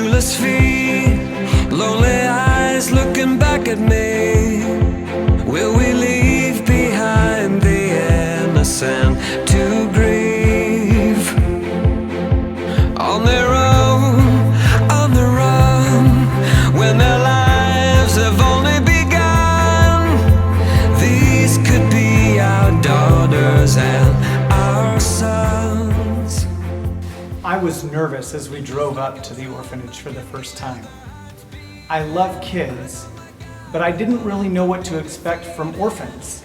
shoeless feet, lonely eyes looking back at me. Will we leave behind the innocent to grieve? On their own, on the run, when their lives have only begun. These could be our daughters and our sons. I was nervous as we drove up to the orphanage for the first time. I love kids, but I didn't really know what to expect from orphans.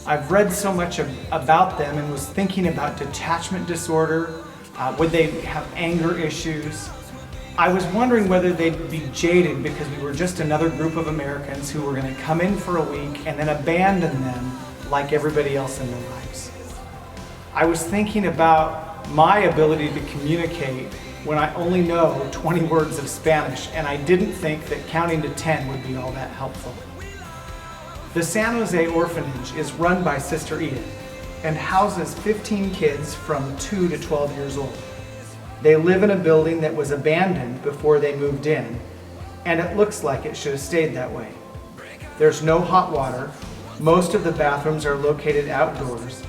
I've read so much about them and was thinking about detachment disorder. Would they have anger issues? I was wondering whether they'd be jaded because we were just another group of Americans who were going to come in for a week and then abandon them like everybody else in their lives. I was thinking about my ability to communicate when I only know 20 words of Spanish, and I didn't think that counting to 10 would be all that helpful. The San Jose Orphanage is run by Sister Edith and houses 15 kids from 2 to 12 years old. They live in a building that was abandoned before they moved in, and it looks like it should have stayed that way. There's no hot water, most of the bathrooms are located outdoors,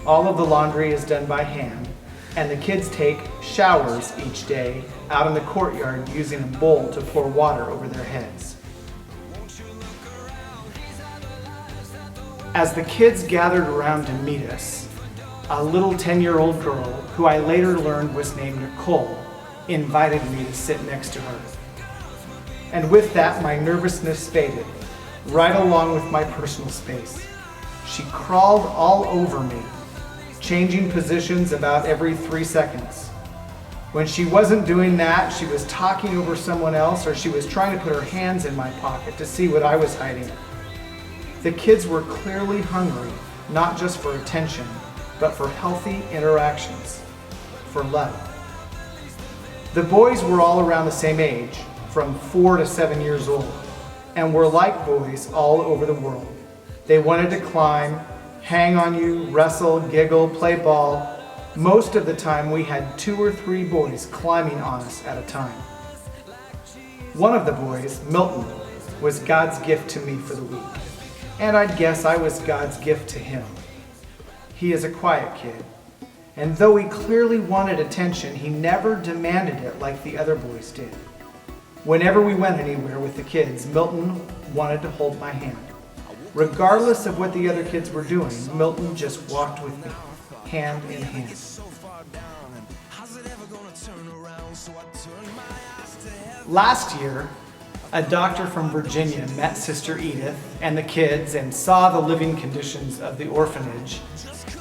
all of the laundry is done by hand, and the kids take showers each day out in the courtyard using a bowl to pour water over their heads. As the kids gathered around to meet us, a little 10-year-old girl, who I later learned was named Nicole, invited me to sit next to her. And with that, my nervousness faded, right along with my personal space. She crawled all over me, changing positions about every 3 seconds. When she wasn't doing that, she was talking over someone else, or she was trying to put her hands in my pocket to see what I was hiding. The kids were clearly hungry, not just for attention, but for healthy interactions, for love. The boys were all around the same age, from 4 to 7 years old, and were like boys all over the world. They wanted to climb, hang on you, wrestle, giggle, play ball. Most of the time we had 2 or 3 boys climbing on us at a time. One of the boys, Milton, was God's gift to me for the week. And I'd guess I was God's gift to him. He is a quiet kid, and though he clearly wanted attention, he never demanded it like the other boys did. Whenever we went anywhere with the kids, Milton wanted to hold my hand. Regardless of what the other kids were doing, Milton just walked with me, hand in hand. Last year, a doctor from Virginia met Sister Edith and the kids and saw the living conditions of the orphanage,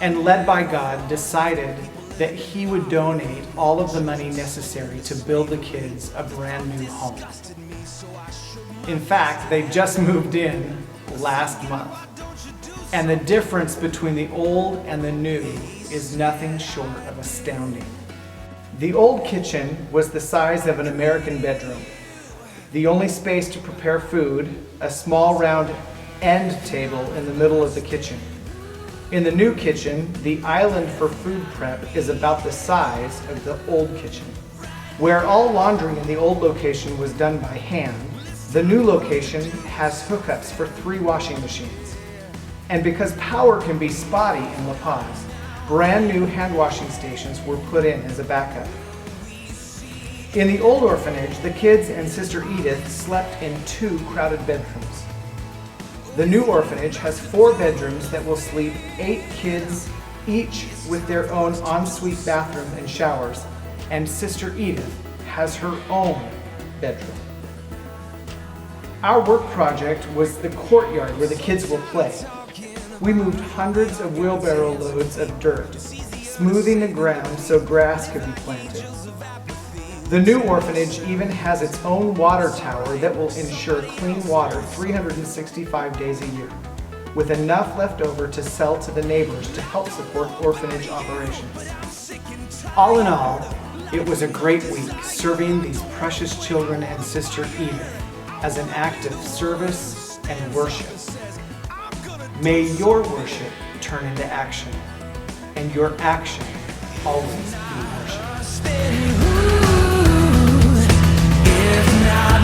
and led by God, decided that he would donate all of the money necessary to build the kids a brand new home. In fact, they just moved in last month, and the difference between the old and the new is nothing short of astounding. The old kitchen was the size of an American bedroom. The only space to prepare food, a small round end table in the middle of the kitchen. In the new kitchen, the island for food prep is about the size of the old kitchen. Where all laundry in the old location was done by hand, the new location has hookups for 3 washing machines. And because power can be spotty in La Paz, brand new hand washing stations were put in as a backup. In the old orphanage, the kids and Sister Edith slept in 2 crowded bedrooms. The new orphanage has 4 bedrooms that will sleep 8 kids, each with their own ensuite bathroom and showers, and Sister Edith has her own bedroom. Our work project was the courtyard where the kids will play. We moved hundreds of wheelbarrow loads of dirt, smoothing the ground so grass could be planted. The new orphanage even has its own water tower that will ensure clean water 365 days a year, with enough left over to sell to the neighbors to help support orphanage operations. All in all, it was a great week serving these precious children and Sister Edith as an act of service and worship. May your worship turn into action, and your action always be worship. got